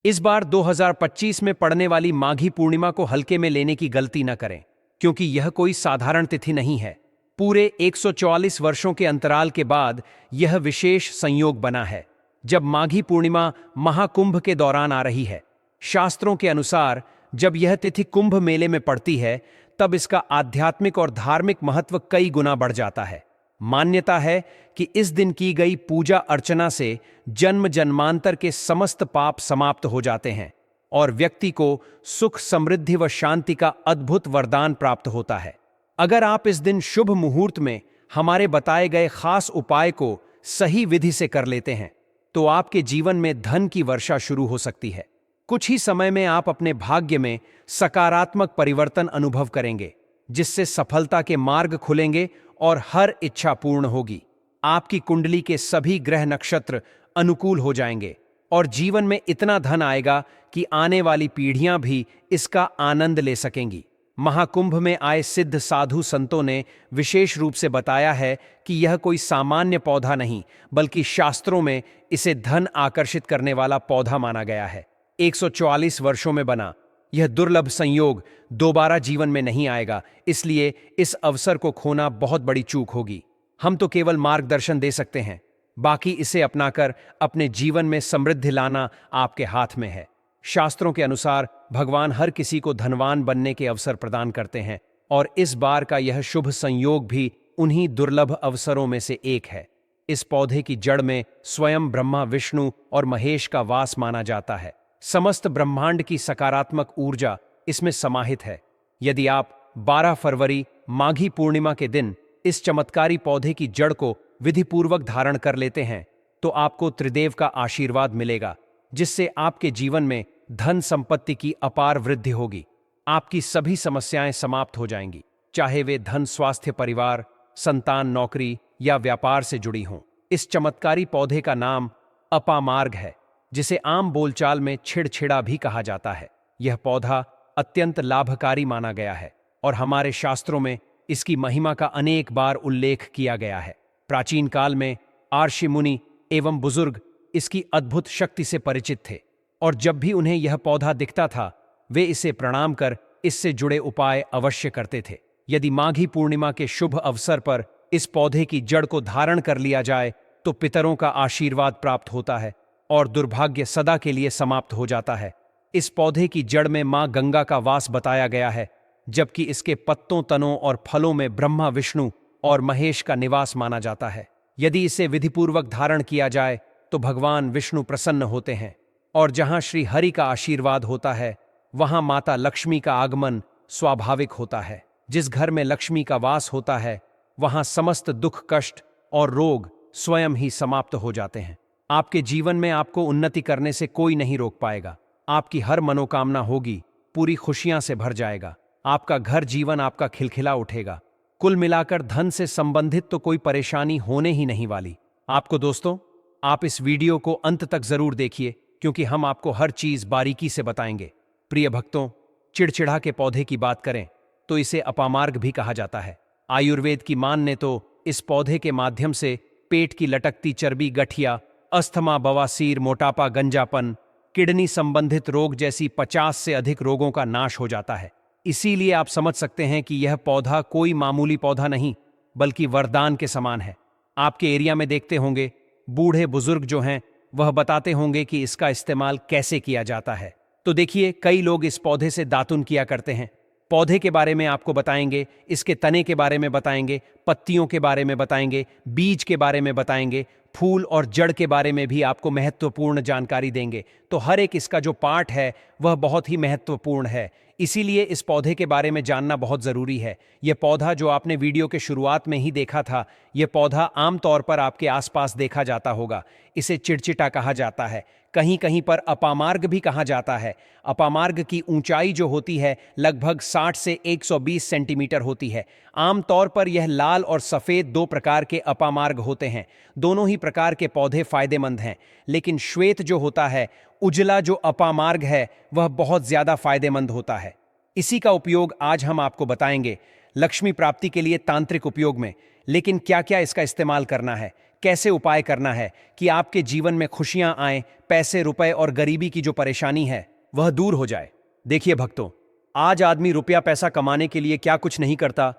इस बार 2025 में पड़ने वाली माघी पूर्णिमा को हल्के में लेने की गलती न करें, क्योंकि यह कोई साधारण तिथि नहीं है। पूरे 144 वर्षों के अंतराल के बाद यह विशेष संयोग बना है, जब माघी पूर्णिमा महाकुंभ के दौरान आ रही है। शास्त्रों के अनुसार जब यह तिथि कुंभ मेले में पड़ती है, तब इसका आध्यात्मिक और धार्मिक महत्व कई गुना बढ़ जाता है। मान्यता है कि इस दिन की गई पूजा अर्चना से जन्म जन्मांतर के समस्त पाप समाप्त हो जाते हैं और व्यक्ति को सुख, समृद्धि व शांति का अद्भुत वरदान प्राप्त होता है। अगर आप इस दिन शुभ मुहूर्त में हमारे बताए गए खास उपाय को सही विधि से कर लेते हैं, तो आपके जीवन में धन की वर्षा शुरू हो सकती है। कुछ ही समय में आप अपने भाग्य में सकारात्मक परिवर्तन अनुभव करेंगे, जिससे सफलता के मार्ग खुलेंगे और हर इच्छा पूर्ण होगी। आपकी कुंडली के सभी ग्रह नक्षत्र अनुकूल हो जाएंगे और जीवन में इतना धन आएगा कि आने वाली पीढ़ियां भी इसका आनंद ले सकेंगी। महाकुंभ में आए सिद्ध साधु संतों ने विशेष रूप से बताया है कि यह कोई सामान्य पौधा नहीं, बल्कि शास्त्रों में इसे धन आकर्षित करने वाला पौधा माना गया है। 144 वर्षों में बना यह दुर्लभ संयोग दोबारा जीवन में नहीं आएगा, इसलिए इस अवसर को खोना बहुत बड़ी चूक होगी। हम तो केवल मार्गदर्शन दे सकते हैं, बाकी इसे अपनाकर अपने जीवन में समृद्धि लाना आपके हाथ में है। शास्त्रों के अनुसार भगवान हर किसी को धनवान बनने के अवसर प्रदान करते हैं और इस बार का यह शुभ संयोग भी उन्हीं दुर्लभ अवसरों में से एक है। इस पौधे की जड़ में स्वयं ब्रह्मा, विष्णु और महेश का वास माना जाता है। समस्त ब्रह्मांड की सकारात्मक ऊर्जा इसमें समाहित है। यदि आप 12 फरवरी माघी पूर्णिमा के दिन इस चमत्कारी पौधे की जड़ को विधिपूर्वक धारण कर लेते हैं, तो आपको त्रिदेव का आशीर्वाद मिलेगा, जिससे आपके जीवन में धन संपत्ति की अपार वृद्धि होगी। आपकी सभी समस्याएं समाप्त हो जाएंगी, चाहे वे धन, स्वास्थ्य, परिवार, संतान, नौकरी या व्यापार से जुड़ी हों। इस चमत्कारी पौधे का नाम अपामार्ग है, जिसे आम बोलचाल में छिड़छिड़ा भी कहा जाता है। यह पौधा अत्यंत लाभकारी माना गया है और हमारे शास्त्रों में इसकी महिमा का अनेक बार उल्लेख किया गया है। प्राचीन काल में आर्षि मुनि एवं बुजुर्ग इसकी अद्भुत शक्ति से परिचित थे और जब भी उन्हें यह पौधा दिखता था, वे इसे प्रणाम कर इससे जुड़े उपाय अवश्य करते थे। यदि माघी पूर्णिमा के शुभ अवसर पर इस पौधे की जड़ को धारण कर लिया जाए, तो पितरों का आशीर्वाद प्राप्त होता है और दुर्भाग्य सदा के लिए समाप्त हो जाता है। इस पौधे की जड़ में मां गंगा का वास बताया गया है, जबकि इसके पत्तों, तनों और फलों में ब्रह्मा, विष्णु और महेश का निवास माना जाता है। यदि इसे विधिपूर्वक धारण किया जाए तो भगवान विष्णु प्रसन्न होते हैं और जहां श्री हरि का आशीर्वाद होता है, वहां माता लक्ष्मी का आगमन स्वाभाविक होता है। जिस घर में लक्ष्मी का वास होता है, वहां समस्त दुख, कष्ट और रोग स्वयं ही समाप्त हो जाते हैं। आपके जीवन में आपको उन्नति करने से कोई नहीं रोक पाएगा। आपकी हर मनोकामना होगी, पूरी खुशियां से भर जाएगा। आपका घर जीवन आपका खिलखिला उठेगा। कुल मिलाकर धन से संबंधित तो कोई परेशानी होने ही नहीं वाली। आपको दोस्तों, आप इस वीडियो को अंत तक जरूर देखिए, क्योंकि हम आपको हर चीज बारीकी से बताएंगे। प्रिय भक्तों, चिड़चिड़ा के पौधे की बात करें तो इसे अपामार्ग भी कहा जाता है। आयुर्वेद की मान ने तो इस पौधे के माध्यम से पेट की लटकती चर्बी, गठिया, अस्थमा, बवासीर, मोटापा, गंजापन, किडनी संबंधित रोग जैसी 50 से अधिक रोगों का नाश हो जाता है। इसीलिए आप समझ सकते हैं कि यह पौधा कोई मामूली पौधा नहीं, बल्कि वरदान के समान है। आपके एरिया में देखते होंगे, बूढ़े बुजुर्ग जो हैं वह बताते होंगे कि इसका इस्तेमाल कैसे किया जाता है। तो देखिए, कई लोग इस पौधे से दातुन किया करते हैं। पौधे के बारे में आपको बताएंगे, इसके तने के बारे में बताएंगे, पत्तियों के बारे में बताएंगे, बीज के बारे में बताएंगे, फूल और जड़ के बारे में भी आपको महत्वपूर्ण जानकारी देंगे। तो हर एक इसका जो पार्ट है वह बहुत ही महत्वपूर्ण है, इसीलिए इस पौधे के बारे में जानना बहुत ज़रूरी है। यह पौधा जो आपने वीडियो के शुरुआत में ही देखा था, यह पौधा आमतौर पर आपके आसपास देखा जाता होगा। इसे चिड़चिटा कहा जाता है, कहीं कहीं पर अपामार्ग भी कहा जाता है। अपामार्ग की ऊंचाई जो होती है लगभग 60 से 120 सेंटीमीटर होती है। आमतौर पर यह लाल और सफ़ेद 2 प्रकार के अपामार्ग होते हैं। दोनों ही प्रकार के पौधे फायदेमंद हैं, लेकिन श्वेत जो होता है, उजला जो अपामार्ग है, वह बहुत ज़्यादा फायदेमंद होता है। इसी का उपयोग आज हम आपको बताएंगे लक्ष्मी प्राप्ति के लिए तांत्रिक उपयोग में। लेकिन क्या क्या इसका इस्तेमाल करना है, कैसे उपाय करना है कि आपके जीवन में खुशियां आएं, पैसे, रुपए और गरीबी की जो परेशानी है वह दूर हो जाए। देखिए भक्तों, आज आदमी रुपया पैसा कमाने के लिए क्या कुछ नहीं करता,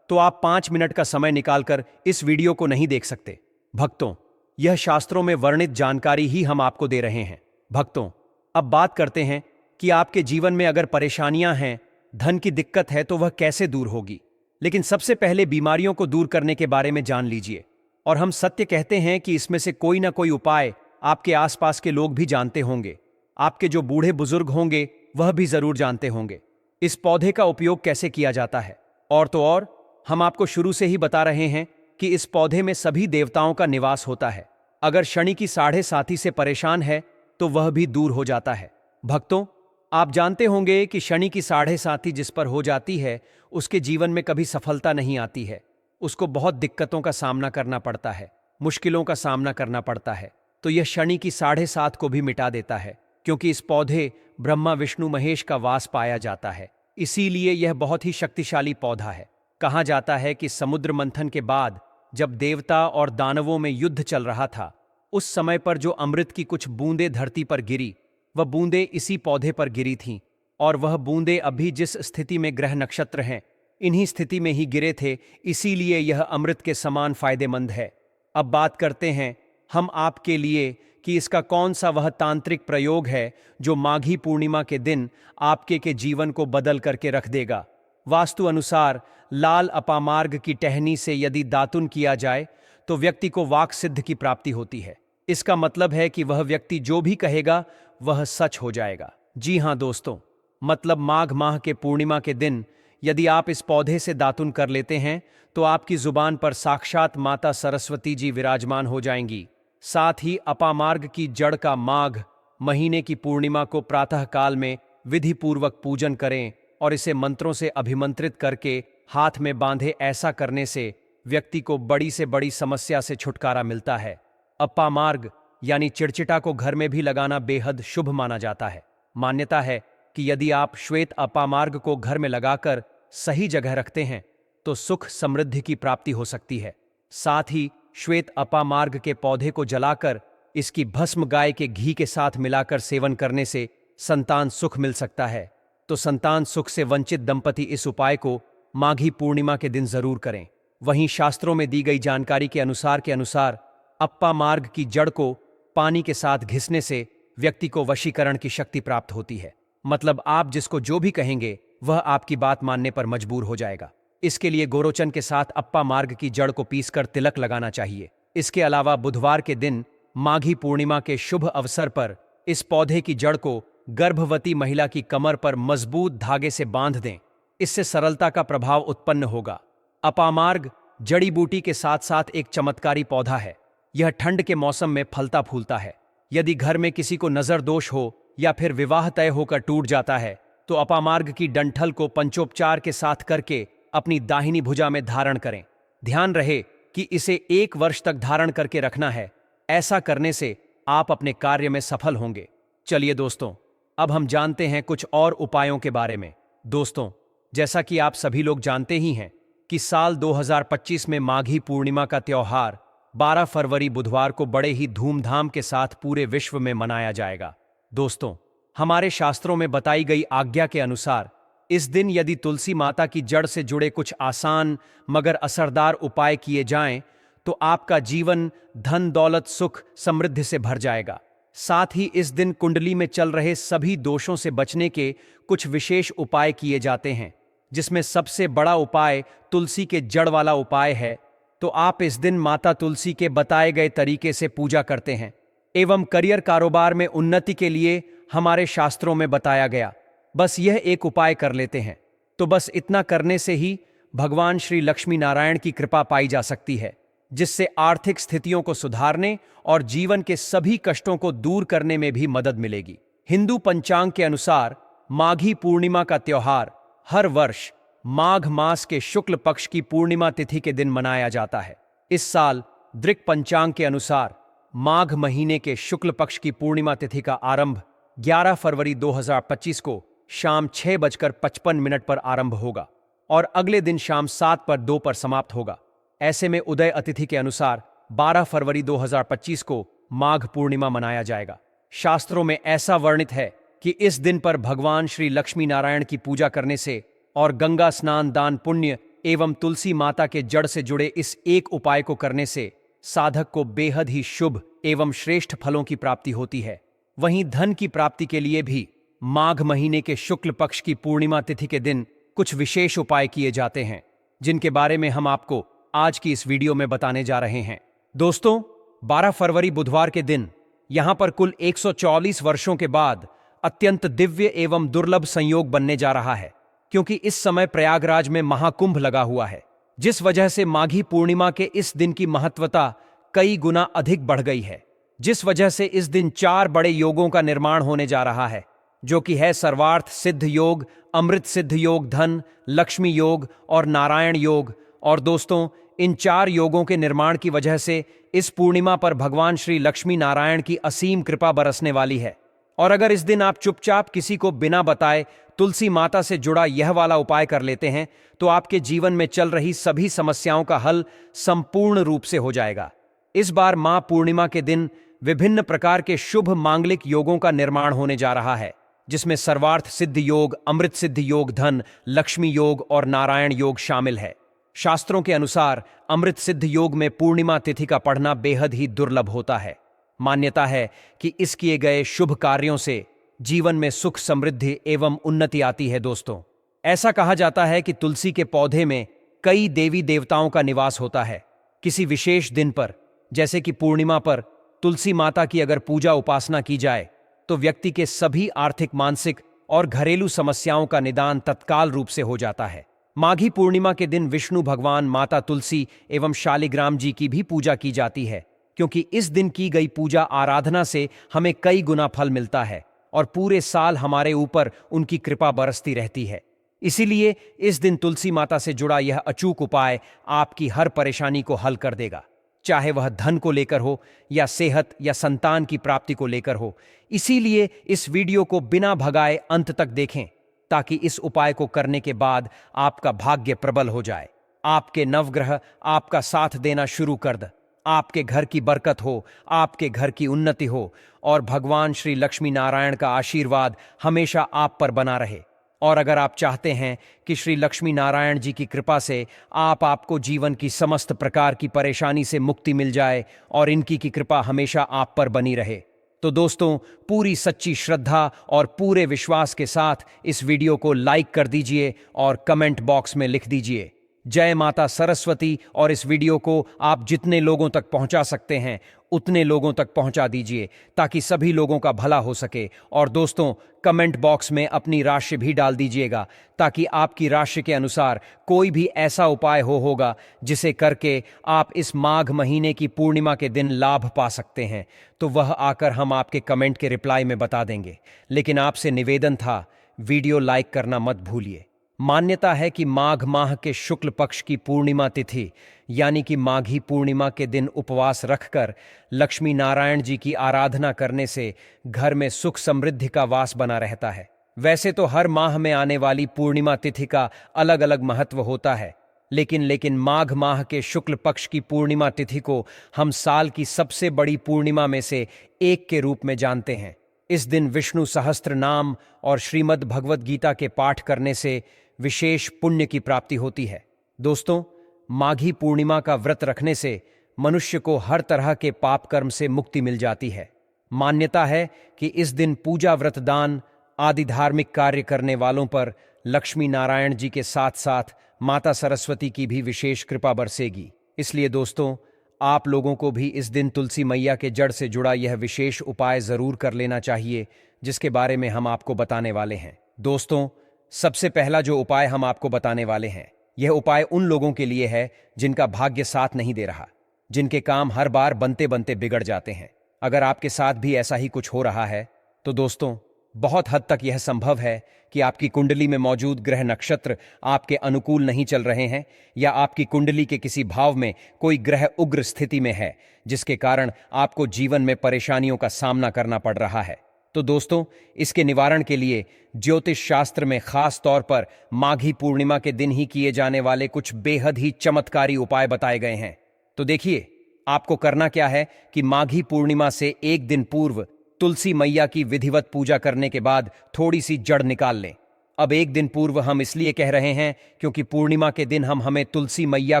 तो आप 5 मिनट का समय निकालकर इस वीडियो को नहीं देख सकते। भक्तों, यह शास्त्रों में वर्णित जानकारी ही हम आपको दे रहे हैं। भक्तों, अब बात करते हैं कि आपके जीवन में अगर परेशानियां हैं, धन की दिक्कत है, तो वह कैसे दूर होगी। लेकिन सबसे पहले बीमारियों को दूर करने के बारे में जान लीजिए। और हम सत्य कहते हैं कि इसमें से कोई ना कोई उपाय आपके आसपास के लोग भी जानते होंगे। आपके जो बूढ़े बुजुर्ग होंगे वह भी जरूर जानते होंगे। इस पौधे का उपयोग कैसे किया जाता है, और तो और हम आपको शुरू से ही बता रहे हैं कि इस पौधे में सभी देवताओं का निवास होता है। अगर शनि की 7.5 से परेशान है तो वह भी दूर हो जाता है। भक्तों, आप जानते होंगे कि शनि की 7.5 जिस पर हो जाती है उसके जीवन में कभी सफलता नहीं आती है। उसको बहुत दिक्कतों का सामना करना पड़ता है, मुश्किलों का सामना करना पड़ता है। तो यह शनि की 7.5 को भी मिटा देता है, क्योंकि इस पौधे ब्रह्मा विष्णु महेश का वास पाया जाता है। इसीलिए यह बहुत ही शक्तिशाली पौधा है। कहा जाता है कि समुद्र मंथन के बाद जब देवता और दानवों में युद्ध चल रहा था, उस समय पर जो अमृत की कुछ बूंदें धरती पर गिरी, वह बूंदें इसी पौधे पर गिरी थीं। और वह बूंदें अभी जिस स्थिति में ग्रह नक्षत्र हैं, इन्हीं स्थिति में ही गिरे थे। इसीलिए यह अमृत के समान फायदेमंद है। अब बात करते हैं हम आपके लिए कि इसका कौन सा वह तांत्रिक प्रयोग है जो माघी पूर्णिमा के दिन आपके के जीवन को बदल करके रख देगा। वास्तु अनुसार लाल अपामार्ग की टहनी से यदि दातुन किया जाए तो व्यक्ति को वाक सिद्ध की प्राप्ति होती है। इसका मतलब है कि वह व्यक्ति जो भी कहेगा वह सच हो जाएगा। जी हाँ दोस्तों, मतलब माघ माह के पूर्णिमा के दिन यदि आप इस पौधे से दातुन कर लेते हैं तो आपकी जुबान पर साक्षात माता सरस्वती जी विराजमान हो जाएंगी। साथ ही अपामार्ग की जड़ का माघ महीने की पूर्णिमा को प्रातः काल में विधि पूर्वक पूजन करें और इसे मंत्रों से अभिमंत्रित करके हाथ में बांधे। ऐसा करने से व्यक्ति को बड़ी से बड़ी समस्या से छुटकारा मिलता है। अपामार्ग यानी चिड़चिटा को घर में भी लगाना बेहद शुभ माना जाता है। मान्यता है कि यदि आप श्वेत अपामार्ग को घर में लगाकर सही जगह रखते हैं तो सुख समृद्धि की प्राप्ति हो सकती है। साथ ही श्वेत अपामार्ग के पौधे को जलाकर इसकी भस्म गाय के घी के साथ मिलाकर सेवन करने से संतान सुख मिल सकता है। तो संतान सुख से वंचित दंपति इस उपाय को माघी पूर्णिमा के दिन जरूर करें। वहीं शास्त्रों में दी गई जानकारी के अनुसार अपामार्ग की जड़ को पानी के साथ घिसने से व्यक्ति को वशीकरण की शक्ति प्राप्त होती है। मतलब आप जिसको जो भी कहेंगे वह आपकी बात मानने पर मजबूर हो जाएगा। इसके लिए गोरोचन के साथ अपामार्ग की जड़ को पीसकर तिलक लगाना चाहिए। इसके अलावा बुधवार के दिन माघी पूर्णिमा के शुभ अवसर पर इस पौधे की जड़ को गर्भवती महिला की कमर पर मजबूत धागे से बांध दें। इससे सरलता का प्रभाव उत्पन्न होगा। अपामार्ग जड़ी बूटी के साथ साथ एक चमत्कारी पौधा है। यह ठंड के मौसम में फलता फूलता है। यदि घर में किसी को नजर दोष हो या फिर विवाह तय होकर टूट जाता है तो अपामार्ग की डंठल को पंचोपचार के साथ करके अपनी दाहिनी भुजा में धारण करें। ध्यान रहे कि इसे 1 वर्ष तक धारण करके रखना है। ऐसा करने से आप अपने कार्य में सफल होंगे। चलिए दोस्तों, अब हम जानते हैं कुछ और उपायों के बारे में। दोस्तों, जैसा कि आप सभी लोग जानते ही हैं कि साल 2025 में माघी पूर्णिमा का त्योहार 12 फरवरी बुधवार को बड़े ही धूमधाम के साथ पूरे विश्व में मनाया जाएगा। दोस्तों, हमारे शास्त्रों में बताई गई आज्ञा के अनुसार इस दिन यदि तुलसी माता की जड़ से जुड़े कुछ आसान मगर असरदार उपाय किए जाएं तो आपका जीवन धन दौलत सुख समृद्धि से भर जाएगा। साथ ही इस दिन कुंडली में चल रहे सभी दोषों से बचने के कुछ विशेष उपाय किए जाते हैं, जिसमें सबसे बड़ा उपाय तुलसी के जड़ वाला उपाय है। तो आप इस दिन माता तुलसी के बताए गए तरीके से पूजा करते हैं एवं करियर कारोबार में उन्नति के लिए हमारे शास्त्रों में बताया गया बस यह एक उपाय कर लेते हैं तो बस इतना करने से ही भगवान श्री लक्ष्मी नारायण की कृपा पाई जा सकती है, जिससे आर्थिक स्थितियों को सुधारने और जीवन के सभी कष्टों को दूर करने में भी मदद मिलेगी। हिंदू पंचांग के अनुसार माघी पूर्णिमा का त्योहार हर वर्ष माघ मास के शुक्ल पक्ष की पूर्णिमा तिथि के दिन मनाया जाता है। इस साल दृक पंचांग के अनुसार माघ महीने के शुक्ल पक्ष की पूर्णिमा तिथि का आरंभ 11 फरवरी 2025 को शाम 6:55 पर आरंभ होगा और अगले दिन शाम 7 पर 2 पर समाप्त होगा। ऐसे में उदय अतिथि के अनुसार 12 फरवरी 2025 को माघ पूर्णिमा मनाया जाएगा। शास्त्रों में ऐसा वर्णित है कि इस दिन पर भगवान श्री लक्ष्मी नारायण की पूजा करने से और गंगा स्नान, दान पुण्य एवं तुलसी माता के जड़ से जुड़े इस एक उपाय को करने से साधक को बेहद ही शुभ एवं श्रेष्ठ फलों की प्राप्ति होती है। वहीं धन की प्राप्ति के लिए भी माघ महीने के शुक्ल पक्ष की पूर्णिमा तिथि के दिन कुछ विशेष उपाय किए जाते हैं, जिनके बारे में हम आपको आज की इस वीडियो में बताने जा रहे हैं। दोस्तों, 12 फरवरी बुधवार के दिन यहां पर कुल 144 वर्षों के बाद अत्यंत दिव्य एवं दुर्लभ संयोग बनने जा रहा है, क्योंकि इस समय प्रयागराज में महाकुंभ लगा हुआ है, जिस वजह से माघी पूर्णिमा के इस दिन की महत्वता कई गुना अधिक बढ़ गई है। जिस वजह से इस दिन 4 बड़े योगों का निर्माण होने जा रहा है, जो कि है सर्वार्थ सिद्ध योग, अमृत सिद्ध योग, धन लक्ष्मी योग और नारायण योग। और दोस्तों, इन 4 योगों के निर्माण की वजह से इस पूर्णिमा पर भगवान श्री लक्ष्मी नारायण की असीम कृपा बरसने वाली है। और अगर इस दिन आप चुपचाप किसी को बिना बताए तुलसी माता से जुड़ा यह वाला उपाय कर लेते हैं, तो आपके जीवन में चल रही सभी समस्याओं का हल संपूर्ण रूप से हो जाएगा। इस बार मां पूर्णिमा के दिन विभिन्न प्रकार के शुभ मांगलिक योगों का निर्माण होने जा रहा है, जिसमें सर्वार्थ सिद्ध योग, अमृत सिद्ध योग, धन लक्ष्मी योग और नारायण योग शामिल है। शास्त्रों के अनुसार अमृत सिद्ध योग में पूर्णिमा तिथि का पढ़ना बेहद ही दुर्लभ होता है। मान्यता है कि इस किए गए शुभ कार्यों से जीवन में सुख, समृद्धि एवं उन्नति आती है। दोस्तों, ऐसा कहा जाता है कि तुलसी के पौधे में कई देवी देवताओं का निवास होता है। किसी विशेष दिन पर, जैसे कि पूर्णिमा पर, तुलसी माता की अगर पूजा उपासना की जाए तो व्यक्ति के सभी आर्थिक, मानसिक और घरेलू समस्याओं का निदान तत्काल रूप से हो जाता है। माघी पूर्णिमा के दिन विष्णु भगवान, माता तुलसी एवं शालिग्राम जी की भी पूजा की जाती है, क्योंकि इस दिन की गई पूजा आराधना से हमें कई गुना फल मिलता है और पूरे साल हमारे ऊपर उनकी कृपा बरसती रहती है। इसीलिए इस दिन तुलसी माता से जुड़ा यह अचूक उपाय आपकी हर परेशानी को हल कर देगा, चाहे वह धन को लेकर हो या सेहत या संतान की प्राप्ति को लेकर हो। इसीलिए इस वीडियो को बिना भगाए अंत तक देखें, ताकि इस उपाय को करने के बाद आपका भाग्य प्रबल हो जाए, आपके नवग्रह आपका साथ देना शुरू कर दे, आपके घर की बरकत हो, आपके घर की उन्नति हो और भगवान श्री लक्ष्मी नारायण का आशीर्वाद हमेशा आप पर बना रहे। और अगर आप चाहते हैं कि श्री लक्ष्मी नारायण जी की कृपा से आपको जीवन की समस्त प्रकार की परेशानी से मुक्ति मिल जाए और इनकी की कृपा हमेशा आप पर बनी रहे, तो दोस्तों, पूरी सच्ची श्रद्धा और पूरे विश्वास के साथ इस वीडियो को लाइक कर दीजिए और कमेंट बॉक्स में लिख दीजिए जय माता सरस्वती। और इस वीडियो को आप जितने लोगों तक पहुंचा सकते हैं उतने लोगों तक पहुंचा दीजिए, ताकि सभी लोगों का भला हो सके। और दोस्तों, कमेंट बॉक्स में अपनी राशि भी डाल दीजिएगा, ताकि आपकी राशि के अनुसार कोई भी ऐसा उपाय होगा जिसे करके आप इस माघ महीने की पूर्णिमा के दिन लाभ पा सकते हैं, तो वह आकर हम आपके कमेंट के रिप्लाई में बता देंगे। लेकिन आपसे निवेदन था, वीडियो लाइक करना मत भूलिए। मान्यता है कि माघ माह के शुक्ल पक्ष की पूर्णिमा तिथि यानी कि माघी पूर्णिमा के दिन उपवास रखकर लक्ष्मी नारायण जी की आराधना करने से घर में सुख समृद्धि का वास बना रहता है। वैसे तो हर माह में आने वाली पूर्णिमा तिथि का अलग अलग महत्व होता है, लेकिन माघ माह के शुक्ल पक्ष की पूर्णिमा तिथि को हम साल की सबसे बड़ी पूर्णिमा में से एक के रूप में जानते हैं। इस दिन विष्णु सहस्त्र नाम और श्रीमद् भगवद गीता के पाठ करने से विशेष पुण्य की प्राप्ति होती है। दोस्तों, माघी पूर्णिमा का व्रत रखने से मनुष्य को हर तरह के पाप कर्म से मुक्ति मिल जाती है। मान्यता है कि इस दिन पूजा, व्रत, दान आदि धार्मिक कार्य करने वालों पर लक्ष्मी नारायण जी के साथ साथ माता सरस्वती की भी विशेष कृपा बरसेगी। इसलिए दोस्तों, आप लोगों को भी इस दिन तुलसी मैया के जड़ से जुड़ा यह विशेष उपाय जरूर कर लेना चाहिए, जिसके बारे में हम आपको बताने वाले हैं। दोस्तों, सबसे पहला जो उपाय हम आपको बताने वाले हैं, यह उपाय उन लोगों के लिए है जिनका भाग्य साथ नहीं दे रहा, जिनके काम हर बार बनते बनते बिगड़ जाते हैं। अगर आपके साथ भी ऐसा ही कुछ हो रहा है, तो दोस्तों, बहुत हद तक यह संभव है कि आपकी कुंडली में मौजूद ग्रह नक्षत्र आपके अनुकूल नहीं चल रहे हैं, या आपकी कुंडली के किसी भाव में कोई ग्रह उग्र स्थिति में है, जिसके कारण आपको जीवन में परेशानियों का सामना करना पड़ रहा है। तो दोस्तों, इसके निवारण के लिए ज्योतिष शास्त्र में खास तौर पर माघी पूर्णिमा के दिन ही किए जाने वाले कुछ बेहद ही चमत्कारी उपाय बताए गए हैं। तो देखिए, आपको करना क्या है कि माघी पूर्णिमा से एक दिन पूर्व तुलसी मैया की विधिवत पूजा करने के बाद थोड़ी सी जड़ निकाल लें। अब एक दिन पूर्व हम इसलिए कह रहे हैं क्योंकि पूर्णिमा के दिन हमें तुलसी मैया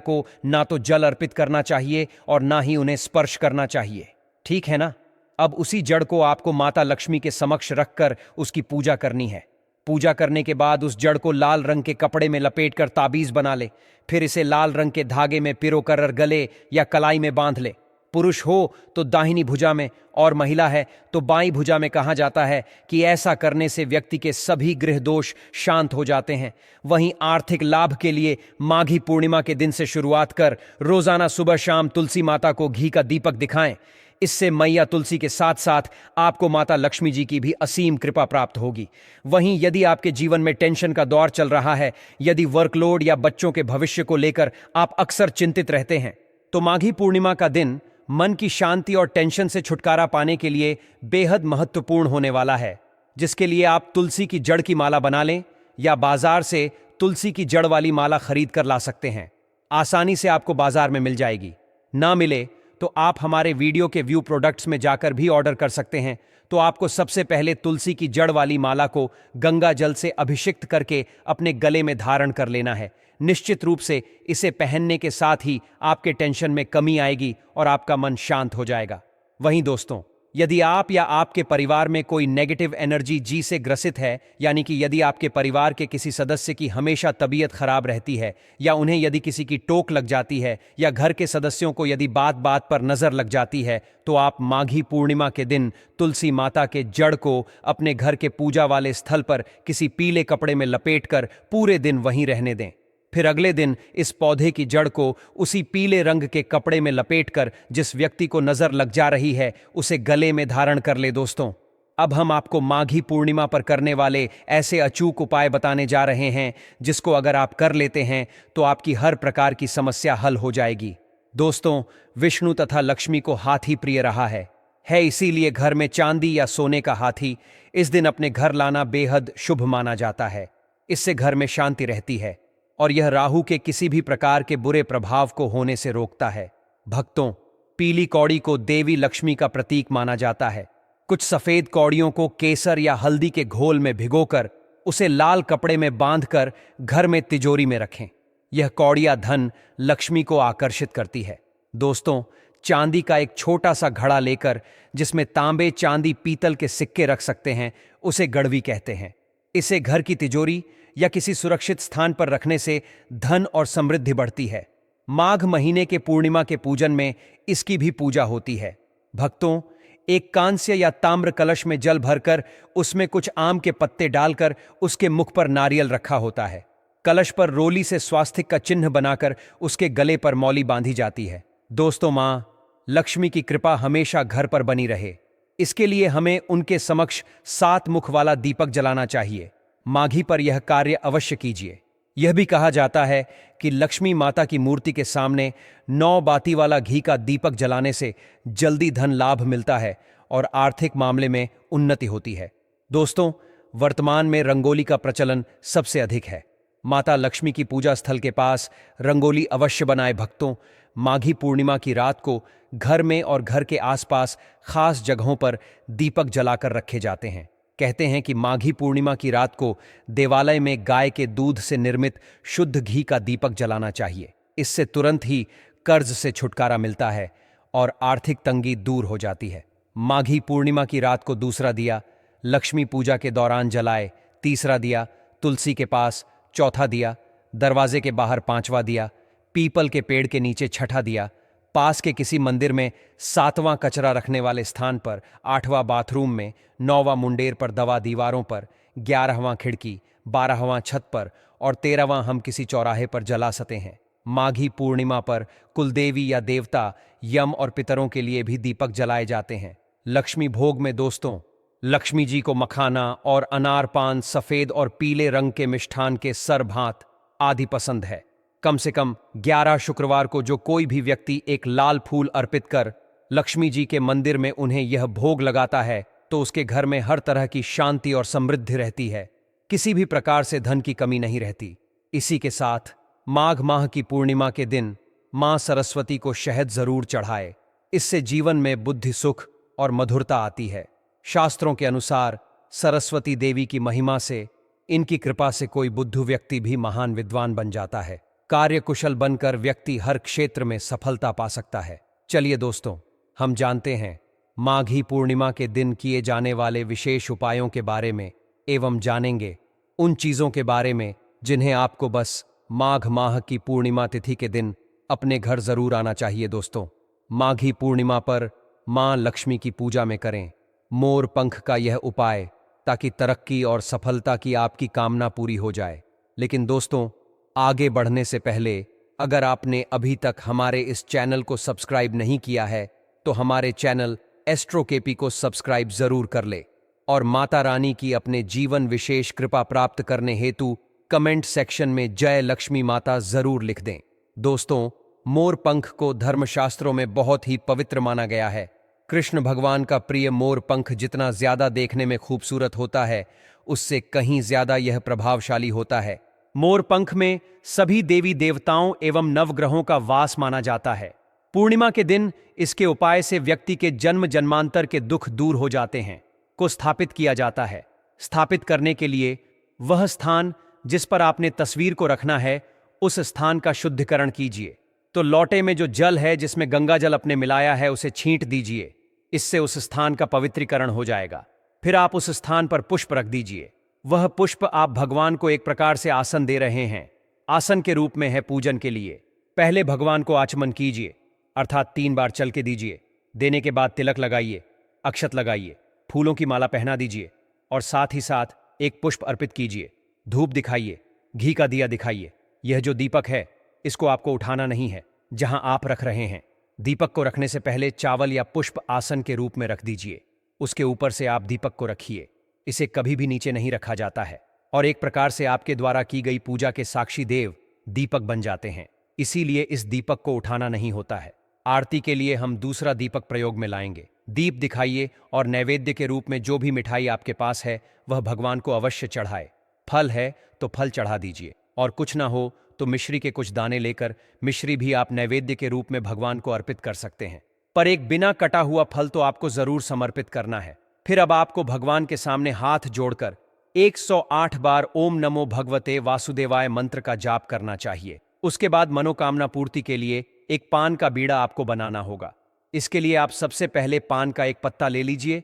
को ना तो जल अर्पित करना चाहिए और ना ही उन्हें स्पर्श करना चाहिए, ठीक है ना। अब उसी जड़ को आपको माता लक्ष्मी के समक्ष रखकर उसकी पूजा करनी है। पूजा करने के बाद उस जड़ को लाल रंग के कपड़े में लपेटकर ताबीज बना ले। फिर इसे लाल रंग के धागे में पिरोकर गले या कलाई में बांध ले। पुरुष हो तो दाहिनी भुजा में और महिला है तो बाईं भुजा में। कहा जाता है कि ऐसा करने से व्यक्ति के सभी गृह दोष शांत हो जाते हैं। वहीं आर्थिक लाभ के लिए माघी पूर्णिमा के दिन से शुरुआत कर रोजाना सुबह शाम तुलसी माता को घी का दीपक दिखाएं। इससे मैया तुलसी के साथ साथ आपको माता लक्ष्मी जी की भी असीम कृपा प्राप्त होगी। वहीं यदि आपके जीवन में टेंशन का दौर चल रहा है, यदि वर्कलोड या बच्चों के भविष्य को लेकर आप अक्सर चिंतित रहते हैं, तो माघी पूर्णिमा का दिन मन की शांति और टेंशन से छुटकारा पाने के लिए बेहद महत्वपूर्ण होने वाला है। जिसके लिए आप तुलसी की जड़ की माला बना लें या बाजार से तुलसी की जड़ वाली माला खरीद कर ला सकते हैं। आसानी से आपको बाजार में मिल जाएगी। ना मिले तो आप हमारे वीडियो के व्यू प्रोडक्ट्स में जाकर भी ऑर्डर कर सकते हैं। तो आपको सबसे पहले तुलसी की जड़ वाली माला को गंगा जल से अभिषिक्त करके अपने गले में धारण कर लेना है। निश्चित रूप से इसे पहनने के साथ ही आपके टेंशन में कमी आएगी और आपका मन शांत हो जाएगा। वहीं दोस्तों, यदि आप या आपके परिवार में कोई नेगेटिव एनर्जी जी से ग्रसित है, यानी कि यदि आपके परिवार के किसी सदस्य की हमेशा तबीयत खराब रहती है, या उन्हें यदि किसी की टोक लग जाती है, या घर के सदस्यों को यदि बात बात पर नजर लग जाती है, तो आप माघी पूर्णिमा के दिन तुलसी माता के जड़ को अपने घर के पूजा वाले स्थल पर किसी पीले कपड़े में लपेटकर पूरे दिन वहीं रहने दें। फिर अगले दिन इस पौधे की जड़ को उसी पीले रंग के कपड़े में लपेटकर जिस व्यक्ति को नजर लग जा रही है उसे गले में धारण कर ले। दोस्तों, अब हम आपको माघी पूर्णिमा पर करने वाले ऐसे अचूक उपाय बताने जा रहे हैं जिसको अगर आप कर लेते हैं तो आपकी हर प्रकार की समस्या हल हो जाएगी। दोस्तों, विष्णु तथा लक्ष्मी को हाथी प्रिय रहा है, इसीलिए घर में चांदी या सोने का हाथी इस दिन अपने घर लाना बेहद शुभ माना जाता है। इससे घर में शांति रहती है और यह राहु के किसी भी प्रकार के बुरे प्रभाव को होने से रोकता है। भक्तों, पीली कौड़ी को देवी लक्ष्मी का प्रतीक माना जाता है। कुछ सफेद कौड़ियों को केसर या हल्दी के घोल में भिगोकर उसे लाल कपड़े में बांधकर घर में तिजोरी में रखें। यह कौड़ियां धन लक्ष्मी को आकर्षित करती है। दोस्तों, चांदी का एक छोटा सा घड़ा लेकर जिसमें तांबे, चांदी, पीतल के सिक्के रख सकते हैं, उसे गड़वी कहते हैं। इसे घर की तिजोरी या किसी सुरक्षित स्थान पर रखने से धन और समृद्धि बढ़ती है। माघ महीने के पूर्णिमा के पूजन में इसकी भी पूजा होती है। भक्तों, एक कांस्य या ताम्र कलश में जल भरकर उसमें कुछ आम के पत्ते डालकर उसके मुख पर नारियल रखा होता है। कलश पर रोली से स्वास्तिक का चिन्ह बनाकर उसके गले पर मौली बांधी जाती है। दोस्तों, मां लक्ष्मी की कृपा हमेशा घर पर बनी रहे, इसके लिए हमें उनके समक्ष 7 मुख वाला दीपक जलाना चाहिए। माघी पर यह कार्य अवश्य कीजिए। यह भी कहा जाता है कि लक्ष्मी माता की मूर्ति के सामने 9 बाती वाला घी का दीपक जलाने से जल्दी धन लाभ मिलता है और आर्थिक मामले में उन्नति होती है। दोस्तों, वर्तमान में रंगोली का प्रचलन सबसे अधिक है। माता लक्ष्मी की पूजा स्थल के पास रंगोली अवश्य बनाए। भक्तों, माघी पूर्णिमा की रात को घर में और घर के आसपास खास जगहों पर दीपक जलाकर रखे जाते हैं। कहते हैं कि माघी पूर्णिमा की रात को देवालय में गाय के दूध से निर्मित शुद्ध घी का दीपक जलाना चाहिए। इससे तुरंत ही कर्ज से छुटकारा मिलता है और आर्थिक तंगी दूर हो जाती है। माघी पूर्णिमा की रात को दूसरा दिया लक्ष्मी पूजा के दौरान जलाए, तीसरा दिया तुलसी के पास, चौथा दिया दरवाजे के बाहर, पांचवा दिया पीपल के पेड़ के नीचे, छठा दिया पास के किसी मंदिर में, 7वां कचरा रखने वाले स्थान पर, 8वां बाथरूम में, 9वां मुंडेर पर, दवा दीवारों पर, 11वां खिड़की, 12वां छत पर और 13वां हम किसी चौराहे पर जला सकते हैं। माघी पूर्णिमा पर कुलदेवी या देवता, यम और पितरों के लिए भी दीपक जलाए जाते हैं। लक्ष्मी भोग में दोस्तों, लक्ष्मी जी को मखाना और अनार, पान, सफेद और पीले रंग के मिष्ठान के सरभात आदि पसंद है। कम से कम 11 शुक्रवार को जो कोई भी व्यक्ति एक लाल फूल अर्पित कर लक्ष्मी जी के मंदिर में उन्हें यह भोग लगाता है तो उसके घर में हर तरह की शांति और समृद्धि रहती है, किसी भी प्रकार से धन की कमी नहीं रहती। इसी के साथ माघ माह की पूर्णिमा के दिन मां सरस्वती को शहद जरूर चढ़ाए। इससे जीवन में बुद्धि, सुख और मधुरता आती है। शास्त्रों के अनुसार सरस्वती देवी की महिमा से, इनकी कृपा से कोई बुद्धू व्यक्ति भी महान विद्वान बन जाता है। कार्यकुशल बनकर व्यक्ति हर क्षेत्र में सफलता पा सकता है। चलिए दोस्तों, हम जानते हैं माघी पूर्णिमा के दिन किए जाने वाले विशेष उपायों के बारे में एवं जानेंगे उन चीजों के बारे में जिन्हें आपको बस माघ माह की पूर्णिमा तिथि के दिन अपने घर जरूर आना चाहिए। दोस्तों, माघी पूर्णिमा पर मां लक्ष्मी की पूजा में करें मोर पंख का यह उपाय, ताकि तरक्की और सफलता की आपकी कामना पूरी हो जाए। लेकिन दोस्तों, आगे बढ़ने से पहले अगर आपने अभी तक हमारे इस चैनल को सब्सक्राइब नहीं किया है तो हमारे चैनल एस्ट्रो केपी को सब्सक्राइब जरूर कर ले और माता रानी की अपने जीवन विशेष कृपा प्राप्त करने हेतु कमेंट सेक्शन में जय लक्ष्मी माता जरूर लिख दें। दोस्तों, मोर पंख को धर्मशास्त्रों में बहुत ही पवित्र माना गया है। कृष्ण भगवान का प्रिय मोर पंख जितना ज्यादा देखने में खूबसूरत होता है, उससे कहीं ज्यादा यह प्रभावशाली होता है। मोर पंख में सभी देवी देवताओं एवं नवग्रहों का वास माना जाता है। पूर्णिमा के दिन इसके उपाय से व्यक्ति के जन्म जन्मांतर के दुख दूर हो जाते हैं को स्थापित किया जाता है। स्थापित करने के लिए वह स्थान जिस पर आपने तस्वीर को रखना है, उस स्थान का शुद्धिकरण कीजिए। तो लौटे में जो जल है, जिसमें गंगा जल अपने मिलाया है, उसे छींट दीजिए। इससे उस स्थान का पवित्रीकरण हो जाएगा। फिर आप उस स्थान पर पुष्प रख दीजिए। वह पुष्प आप भगवान को एक प्रकार से आसन दे रहे हैं। आसन के रूप में है पूजन के लिए। पहले भगवान को आचमन कीजिए, अर्थात 3 बार चल के दीजिए। देने के बाद तिलक लगाइए, अक्षत लगाइए, फूलों की माला पहना दीजिए और साथ ही साथ एक पुष्प अर्पित कीजिए। धूप दिखाइए, घी का दिया दिखाइए। यह जो दीपक है, इसको आपको उठाना नहीं है जहां आप रख रहे हैं। दीपक को रखने से पहले चावल या पुष्प आसन के रूप में रख दीजिए। उसके ऊपर से आप दीपक को रखिए। इसे कभी भी नीचे नहीं रखा जाता है और एक प्रकार से आपके द्वारा की गई पूजा के साक्षी देव दीपक बन जाते हैं। इसीलिए इस दीपक को उठाना नहीं होता है। आरती के लिए हम दूसरा दीपक प्रयोग में लाएंगे। दीप दिखाइए और नैवेद्य के रूप में जो भी मिठाई आपके पास है वह भगवान को अवश्य चढ़ाए। फल है तो फल चढ़ा दीजिए और कुछ ना हो तो मिश्री के कुछ दाने लेकर मिश्री भी आप नैवेद्य के रूप में भगवान को अर्पित कर सकते हैं। पर एक बिना कटा हुआ फल तो आपको जरूर समर्पित करना है। फिर अब आपको भगवान के सामने हाथ जोड़कर 108 बार ओम नमो भगवते वासुदेवाय मंत्र का जाप करना चाहिए। उसके बाद मनोकामना पूर्ति के लिए एक पान का बीड़ा आपको बनाना होगा। इसके लिए आप सबसे पहले पान का एक पत्ता ले लीजिए,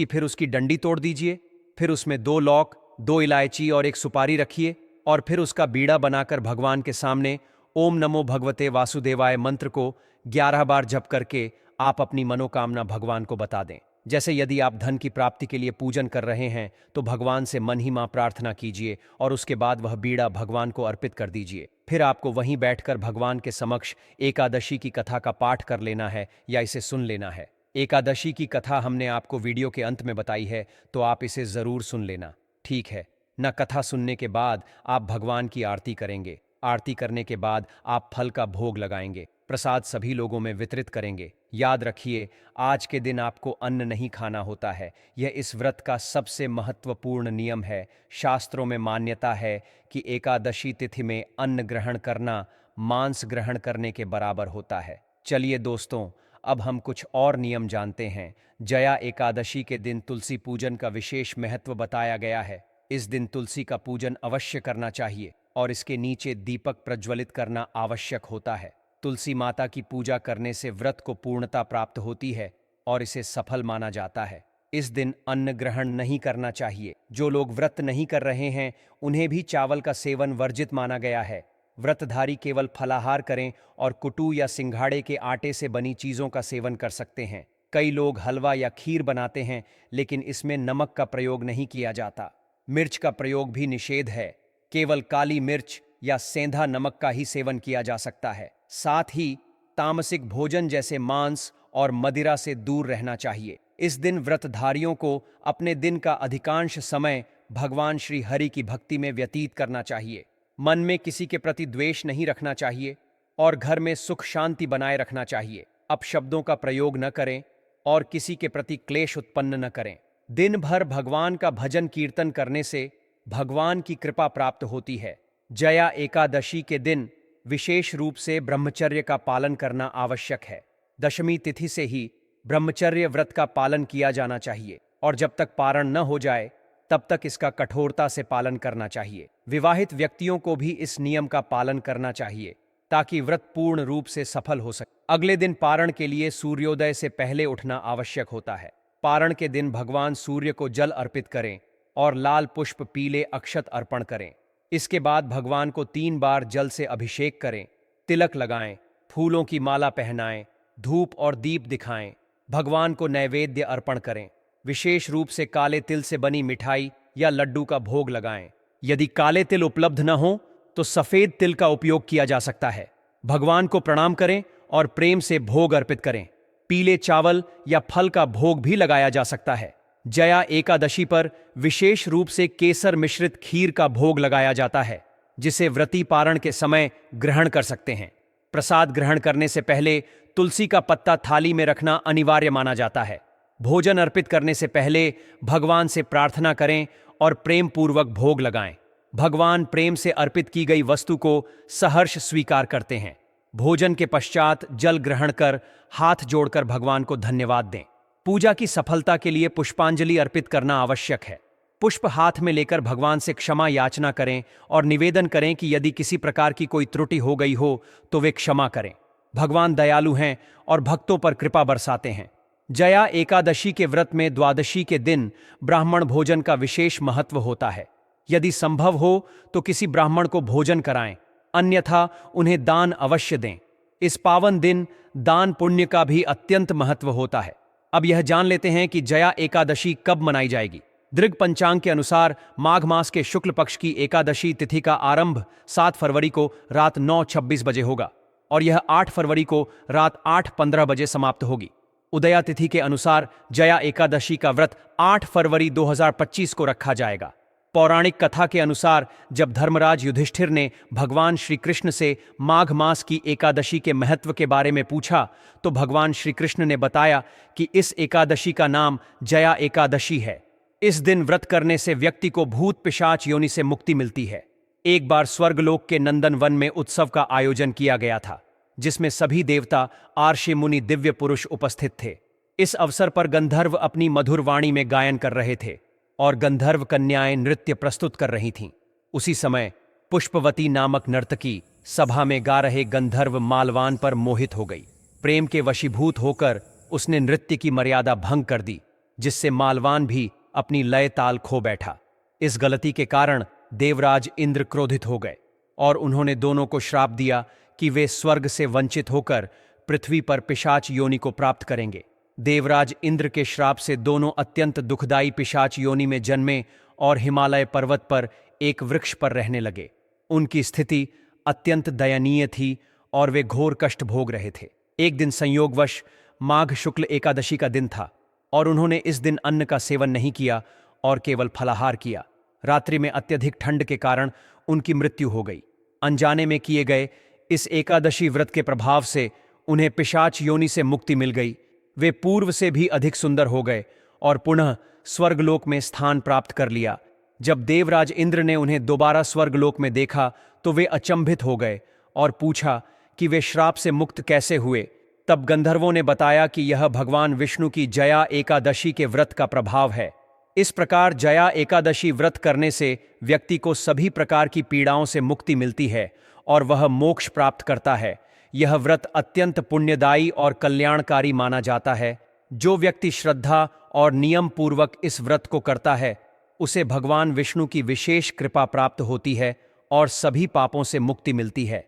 फिर उसकी डंडी तोड़ दीजिए, फिर उसमें 2 लौंग, 2 इलायची और एक सुपारी रखिए और फिर उसका बीड़ा बनाकर भगवान के सामने ओम नमो भगवते वासुदेवाय मंत्र को 11 बार जप करके आप अपनी मनोकामना भगवान को बता दें। जैसे यदि आप धन की प्राप्ति के लिए पूजन कर रहे हैं तो भगवान से मन ही मां प्रार्थना कीजिए और उसके बाद वह बीड़ा भगवान को अर्पित कर दीजिए। फिर आपको वहीं बैठकर भगवान के समक्ष एकादशी की कथा का पाठ कर लेना है या इसे सुन लेना है। एकादशी की कथा हमने आपको वीडियो के अंत में बताई है, तो आप इसे जरूर सुन लेना, ठीक है न। कथा सुनने के बाद आप भगवान की आरती करेंगे। आरती करने के बाद आप फल का भोग लगाएंगे, प्रसाद सभी लोगों में वितरित करेंगे। याद रखिए, आज के दिन आपको अन्न नहीं खाना होता है। यह इस व्रत का सबसे महत्वपूर्ण नियम है। शास्त्रों में मान्यता है कि एकादशी तिथि में अन्न ग्रहण करना मांस ग्रहण करने के बराबर होता है। चलिए दोस्तों, अब हम कुछ और नियम जानते हैं। जया एकादशी के दिन तुलसी पूजन का विशेष महत्व बताया गया है। इस दिन तुलसी का पूजन अवश्य करना चाहिए और इसके नीचे दीपक प्रज्वलित करना आवश्यक होता है। तुलसी माता की पूजा करने से व्रत को पूर्णता प्राप्त होती है और इसे सफल माना जाता है। इस दिन अन्न ग्रहण नहीं करना चाहिए। जो लोग व्रत नहीं कर रहे हैं उन्हें भी चावल का सेवन वर्जित माना गया है। व्रतधारी केवल फलाहार करें और कुटू या सिंघाड़े के आटे से बनी चीजों का सेवन कर सकते हैं। कई लोग हलवा या खीर बनाते हैं, लेकिन इसमें नमक का प्रयोग नहीं किया जाता। मिर्च का प्रयोग भी निषेध है। केवल काली मिर्च या सेंधा नमक का ही सेवन किया जा सकता है। साथ ही तामसिक भोजन जैसे मांस और मदिरा से दूर रहना चाहिए। इस दिन व्रतधारियों को अपने दिन का अधिकांश समय भगवान श्री हरि की भक्ति में व्यतीत करना चाहिए। मन में किसी के प्रति द्वेष नहीं रखना चाहिए और घर में सुख शांति बनाए रखना चाहिए। अपशब्दों का प्रयोग न करें और किसी के प्रति क्लेश उत्पन्न न करें। दिन भर भगवान का भजन कीर्तन करने से भगवान की कृपा प्राप्त होती है। जया एकादशी के दिन विशेष रूप से ब्रह्मचर्य का पालन करना आवश्यक है। दशमी तिथि से ही ब्रह्मचर्य व्रत का पालन किया जाना चाहिए और जब तक पारण न हो जाए तब तक इसका कठोरता से पालन करना चाहिए। विवाहित व्यक्तियों को भी इस नियम का पालन करना चाहिए ताकि व्रत पूर्ण रूप से सफल हो सके। अगले दिन पारण के लिए सूर्योदय से पहले उठना आवश्यक होता है। पारण के दिन भगवान सूर्य को जल अर्पित करें और लाल पुष्प पीले अक्षत अर्पण करें। इसके बाद भगवान को 3 बार जल से अभिषेक करें, तिलक लगाएं, फूलों की माला पहनाएं, धूप और दीप दिखाएं, भगवान को नैवेद्य अर्पण करें। विशेष रूप से काले तिल से बनी मिठाई या लड्डू का भोग लगाएं। यदि काले तिल उपलब्ध न हो तो सफेद तिल का उपयोग किया जा सकता है। भगवान को प्रणाम करें और प्रेम से भोग अर्पित करें। पीले चावल या फल का भोग भी लगाया जा सकता है। जया एकादशी पर विशेष रूप से केसर मिश्रित खीर का भोग लगाया जाता है, जिसे व्रती पारण के समय ग्रहण कर सकते हैं। प्रसाद ग्रहण करने से पहले तुलसी का पत्ता थाली में रखना अनिवार्य माना जाता है। भोजन अर्पित करने से पहले भगवान से प्रार्थना करें और प्रेम पूर्वक भोग लगाएं। भगवान प्रेम से अर्पित की गई वस्तु को सहर्ष स्वीकार करते हैं। भोजन के पश्चात जल ग्रहण कर हाथ जोड़कर भगवान को धन्यवाद दें। पूजा की सफलता के लिए पुष्पांजलि अर्पित करना आवश्यक है। पुष्प हाथ में लेकर भगवान से क्षमा याचना करें और निवेदन करें कि यदि किसी प्रकार की कोई त्रुटि हो गई हो तो वे क्षमा करें। भगवान दयालु हैं और भक्तों पर कृपा बरसाते हैं। जया एकादशी के व्रत में द्वादशी के दिन ब्राह्मण भोजन का विशेष महत्व होता है। यदि संभव हो तो किसी ब्राह्मण को भोजन कराएं, अन्यथा उन्हें दान अवश्य दें। इस पावन दिन दान पुण्य का भी अत्यंत महत्व होता है। अब यह जान लेते हैं कि जया एकादशी कब मनाई जाएगी। दृग पंचांग के अनुसार माघ मास के शुक्ल पक्ष की एकादशी तिथि का आरंभ 7 फरवरी को रात 9:26 बजे होगा और यह 8 फरवरी को रात 8:15 बजे समाप्त होगी। उदया तिथि के अनुसार जया एकादशी का व्रत 8 फरवरी 2025 को रखा जाएगा। पौराणिक कथा के अनुसार जब धर्मराज युधिष्ठिर ने भगवान श्री कृष्ण से माघ मास की एकादशी के महत्व के बारे में पूछा तो भगवान श्री कृष्ण ने बताया कि इस एकादशी का नाम जया एकादशी है। इस दिन व्रत करने से व्यक्ति को भूत पिशाच योनि से मुक्ति मिलती है। एक बार स्वर्गलोक के नंदन वन में उत्सव का आयोजन किया गया था, जिसमें सभी देवता, आर्षि, मुनि, दिव्य पुरुष उपस्थित थे। इस अवसर पर गंधर्व अपनी मधुर वाणी में गायन कर रहे थे और गंधर्व कन्याएं नृत्य प्रस्तुत कर रही थीं। उसी समय पुष्पवती नामक नर्तकी सभा में गा रहे गंधर्व मालवान पर मोहित हो गई। प्रेम के वशीभूत होकर उसने नृत्य की मर्यादा भंग कर दी, जिससे मालवान भी अपनी लय ताल खो बैठा। इस गलती के कारण देवराज इंद्र क्रोधित हो गए और उन्होंने दोनों को श्राप दिया कि वे स्वर्ग से वंचित होकर पृथ्वी पर पिशाच योनि को प्राप्त करेंगे। देवराज इंद्र के श्राप से दोनों अत्यंत दुखदायी पिशाच योनि में जन्मे और हिमालय पर्वत पर एक वृक्ष पर रहने लगे। उनकी स्थिति अत्यंत दयनीय थी और वे घोर कष्ट भोग रहे थे। एक दिन संयोगवश माघ शुक्ल एकादशी का दिन था और उन्होंने इस दिन अन्न का सेवन नहीं किया और केवल फलाहार किया। रात्रि में अत्यधिक ठंड के कारण उनकी मृत्यु हो गई। अनजाने में किए गए इस एकादशी व्रत के प्रभाव से उन्हें पिशाच योनि से मुक्ति मिल गई। वे पूर्व से भी अधिक सुंदर हो गए और पुनः स्वर्गलोक में स्थान प्राप्त कर लिया। जब देवराज इंद्र ने उन्हें दोबारा स्वर्गलोक में देखा तो वे अचंभित हो गए और पूछा कि वे श्राप से मुक्त कैसे हुए। तब गंधर्वों ने बताया कि यह भगवान विष्णु की जया एकादशी के व्रत का प्रभाव है। इस प्रकार जया एकादशी व्रत करने से व्यक्ति को सभी प्रकार की पीड़ाओं से मुक्ति मिलती है और वह मोक्ष प्राप्त करता है। यह व्रत अत्यंत पुण्यदायी और कल्याणकारी माना जाता है। जो व्यक्ति श्रद्धा और नियम पूर्वक इस व्रत को करता है उसे भगवान विष्णु की विशेष कृपा प्राप्त होती है और सभी पापों से मुक्ति मिलती है।